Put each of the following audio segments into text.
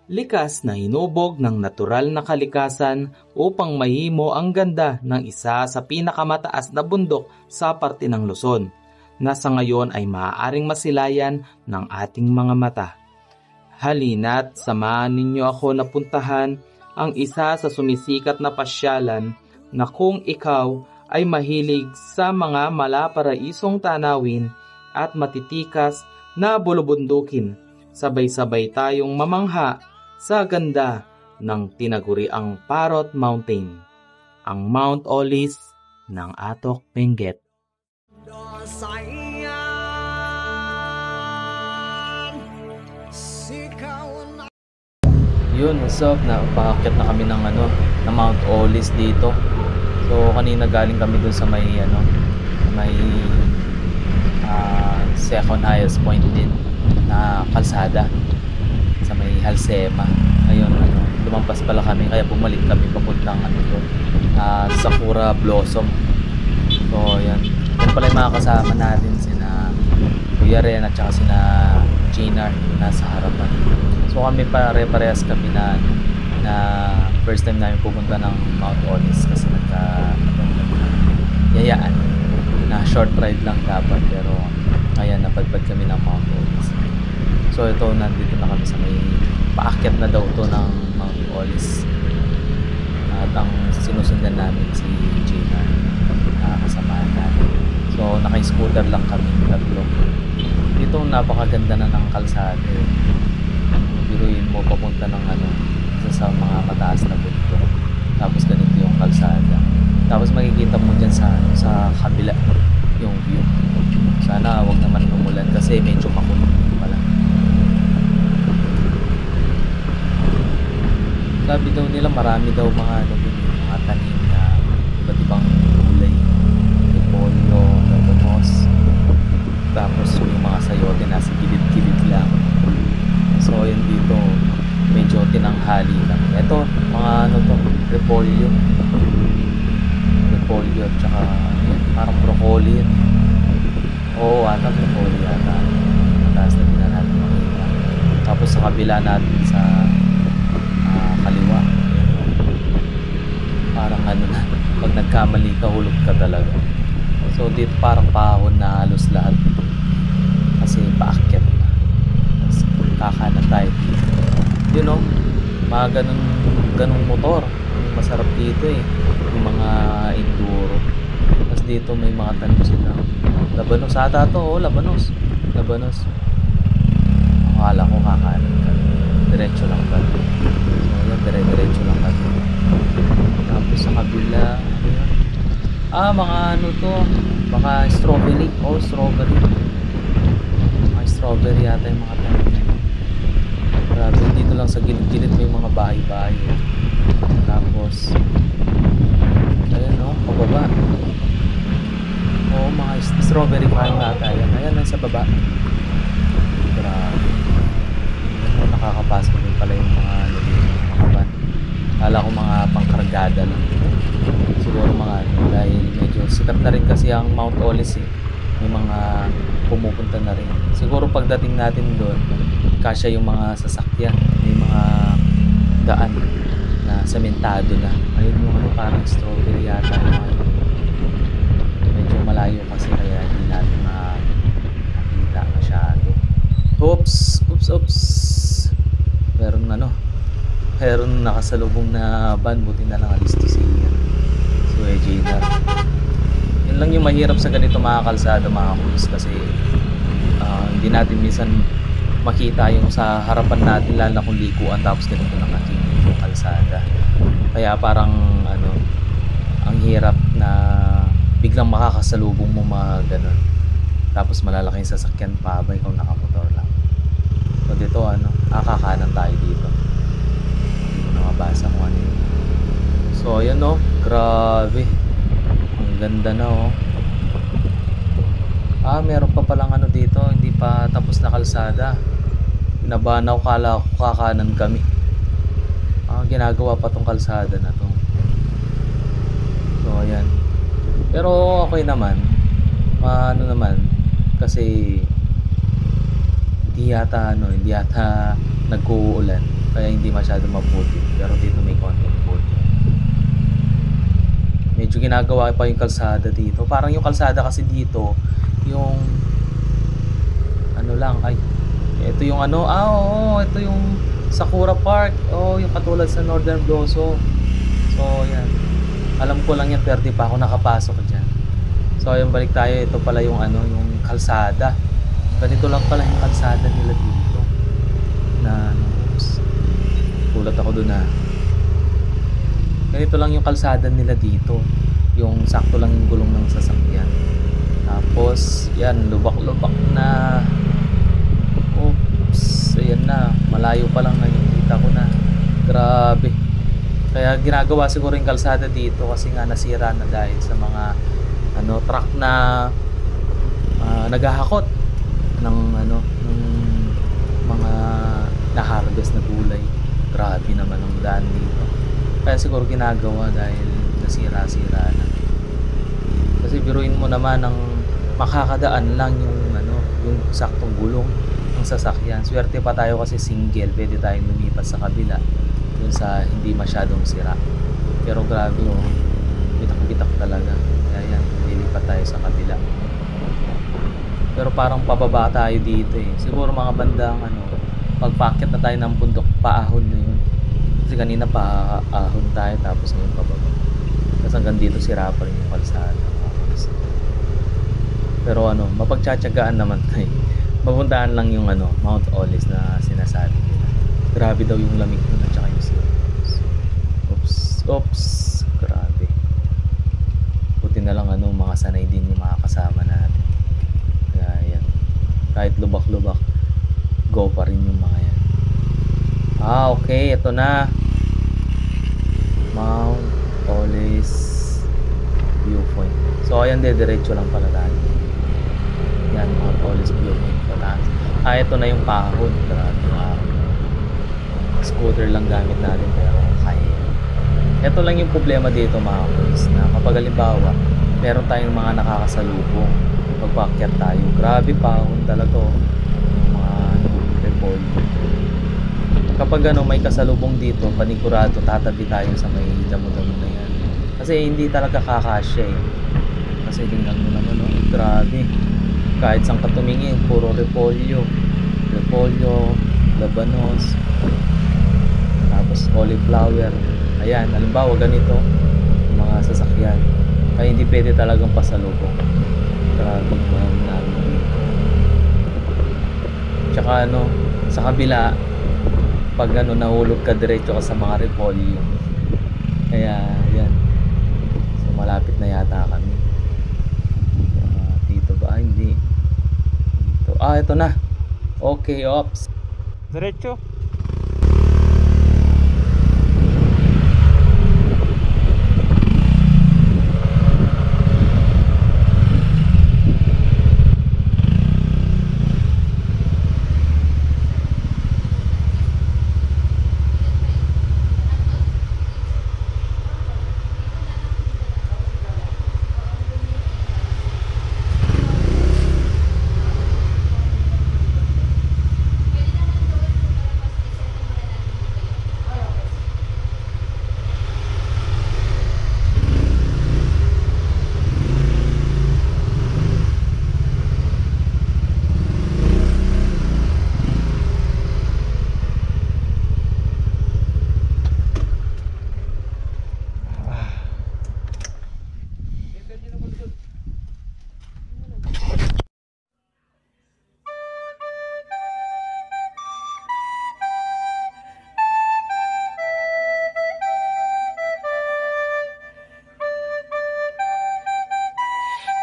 likas na hinubog ng natural na kalikasan upang mahimo ang ganda ng isa sa pinakamataas na bundok sa parte ng Luzon, na sa ngayon ay maaaring masilayan ng ating mga mata. Halina't samahan ninyo ako na puntahan ang isa sa sumisikat na pasyalan na kung ikaw ay mahilig sa mga malaparaisong tanawin at matitikas na bulubundukin, sabay-sabay tayong mamangha sa ganda ng tinaguriang Parrot Mountain, ang Mount Olis ng Atok Benguet. Yun, what's up? Napakakit na kami ng na Mount Olis dito. So kanina galing kami dun sa may second highest point din na kalsada sa may Halsema. Ayun, lumampas pala kami kaya bumalik kami papuntang Sakura Blossom. So yan pala yung mga kasama natin, sina Kuya Ren at saka sina Ginar nasa harapan. So kami pare-parehas kami na first time namin pupunta ng Mount Olis kasi yayaan na short ride lang dapat, pero ayan, napadpad kami ng Mount Olis. So ito, nandito na kami sa may paakyat na daw to ng Mount Olis, at ang sinusundan namin si Gina, kasamahan natin. So naka-scooter lang kami tatlo. Dito napakaganda na ng kalsada. Biruin mo papunta ng isa sa mga mataas na bundok, tapos ganito yung kalsada, tapos makikita mo dyan sa kabila yung view. Sana wag naman umulan kasi medyo makulog pala. Sabi daw nila marami daw mga tanim na iba't ibang kulay, repolyo, labanos, tapos yung mga sayote nasa gilid-gilid lang. So yun, dito medyo tinanghali lang. Ito mga repolyo at saka parang broccoli yun. Oo, broccoli yata. Mataas na din na natin makita. Tapos sa kabila natin sa kaliwa, parang na pag nagkamali ka, hulog ka talaga. So dito parang pahon na halos lahat kasi paakyat na. Tapos kakanan tayo dito. You know, mga ganung motor masarap dito yung mga enduro. Tapos dito may mga tanim sila. Labanos ata to, labanos. Akala ko kakanan ka, diretso lang ka. So yan, diretso lang ka. Tapos sa kabila, mga baka strawberry. Strawberry yata yung mga tanim na yun. Grabe, dito lang sa gilid-gilid may mga bahay-bahay. Tapos ayun, pababa. Mga strawberry farm yata yan. Ayan lang sa baba. Grabe. Nakakapasok din pala yung mga van. Kala ko mga pangkargada lang. Siguro mga dahil medyo sikat na rin kasi ang Mount Olis may mga pumupunta na rin. Siguro pagdating natin doon, kasya yung mga sasakyan, may mga daan na sementado na. Ayun yung parang strawberry yata. Medyo malayo kasi kaya hindi natin makita masyado. Oops. Meron nakasalubong na van, buti na lang alis to si Gina. Yun lang yung mahirap sa ganito mga kalsada, mga kulis, kasi hindi natin minsan makita yung sa harapan natin, lalo na kung likuan tapos ganito lang yung kalsada. Kaya parang ang hirap na biglang makakasalubong mo mga ganun, tapos malalaki yung sasakyan pa ba ikaw nakamotor lang. So dito kakanan tayo dito, hindi ko nakabasa kung ano yun. So ayan grabe, ang ganda na meron pa palang dito, hindi pa tapos na kalsada. Pinabahan ako, kala ko kakanan kami. Ginagawa pa tong kalsada na to. So ayan, pero okay naman, naman kasi hindi yata nag-uulan kaya hindi masyado maputi, pero dito may konting puti. Medyo ginagawa pa yung kalsada dito, parang yung kalsada kasi dito yung ano lang, ay ito yung ano, oo, ito yung Sakura Park, yung katulad sa Northern Blossom. So yan, alam ko lang yan pero di pa ako nakapasok dyan. So ayun, balik tayo. Ito pala yung ano, yung kalsada. Ganito lang pala yung kalsada nila dito na oops, kulat ako dun na ganito lang yung kalsada nila dito, yung sakto lang yung gulong ng sasakyan. Tapos yan, lubak-lubak na. Oops, ayan na, malayo pa lang nakikita ko na. Grabe. Kaya ginagawa siguro yung kalsada dito kasi nga nasira na dahil sa mga ano, truck na naghahakot ng ano, ng mga na-harvest na gulay. Grabe naman ang daan dito. Kaya siguro ginagawa dahil nasira-sira na. Kasi biruin mo naman ang makakadaan lang yung ano, yung saktong gulong ng sasakyan. Swerte pa tayo kasi single, pwede tayong lumipat sa kabila dun sa hindi masyadong sira. Pero grabe, bitak-bitak talaga. Kaya yan, lilipat tayo sa kabila. Pero parang pababa tayo dito eh. Siguro mga bandang ano, pagpakit na tayo ng bundok, paahon na yun. Kasi kanina paahon tayo tapos ngayon pababa. Kasi hanggang dito sira pa rin yung kalsada. Pero ano, mapagtsatsagaan naman tayo. Mapuntahan lang yung ano, Mount Olis na sinasabi nila. Grabe daw yung lamig nun at saka yung sirens. Oops, grabe. Buti na lang ano, mga sanay din yung mga kasama natin. Kaya yan, kahit lubak-lubak, go pa rin yung mga yan. Okay, ito na, Mount Olis Viewpoint. So ayan, diretso lang pala tayo. Yan, Mount Olis Viewpoint pataas. Ito na yung pahon. Grabe, scooter lang gamit natin pero kaya. Ito lang yung problema dito mga boys, na kapag halimbawa meron tayong mga nakakasalubong pagpaakyat tayo, grabe pahon talaga yung mga repol. Kapag ano, may kasalubong dito, panigurado tatabi tayo sa may damo-damo na yan kasi hindi talaga kakasya eh. Kasi tingnan mo naman, grabe, kahit saan ka tumingin puro repolyo, labanos, tapos cauliflower. Ayan, halimbawa ganito yung mga sasakyan, kaya hindi pwede talagang pasalubong. Grabe yung mga namin dito. Tsaka ano, sa kabila, pag ano, nahulog ka diretso ka sa mga repolyo. Kaya yan, so malapit na yata kami. Dito ba? Hindi dito. Ito na. Okay, ops, diretso.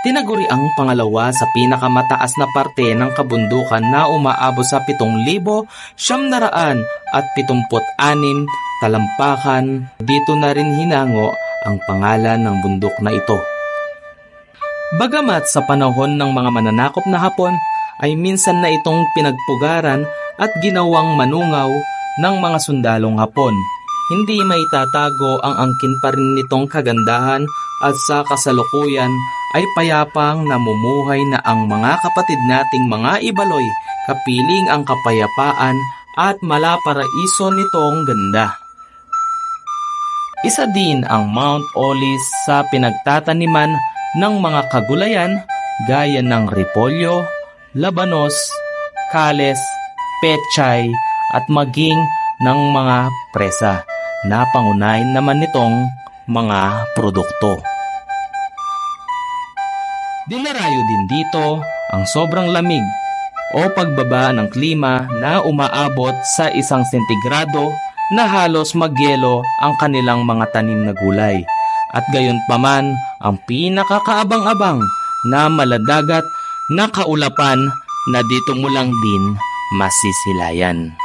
Tinaguri ang pangalawa sa pinakamataas na parte ng kabundukan na umaabot sa 7,976 talampakan. Dito na rin hinango ang pangalan ng bundok na ito. Bagamat sa panahon ng mga mananakop na Hapon ay minsan na itong pinagpugaran at ginawang manungaw ng mga sundalong Hapon, hindi may tatago ang angkin pa rin nitong kagandahan at sa kasalukuyan ay payapang namumuhay na ang mga kapatid nating mga Ibaloy kapiling ang kapayapaan at malaparaiso nitong ganda. Isa din ang Mount Olis sa pinagtataniman ng mga kagulayan gaya ng repolyo, labanos, kales, pechay at maging ng mga presa na pangunahin naman nitong mga produkto. Dinarayo din dito ang sobrang lamig o pagbaba ng klima na umaabot sa 1 sentigrado na halos magyelo ang kanilang mga tanim na gulay. At gayon paman ang pinakakaabang-abang na maladagat na kaulapan na dito mo lang din masisilayan.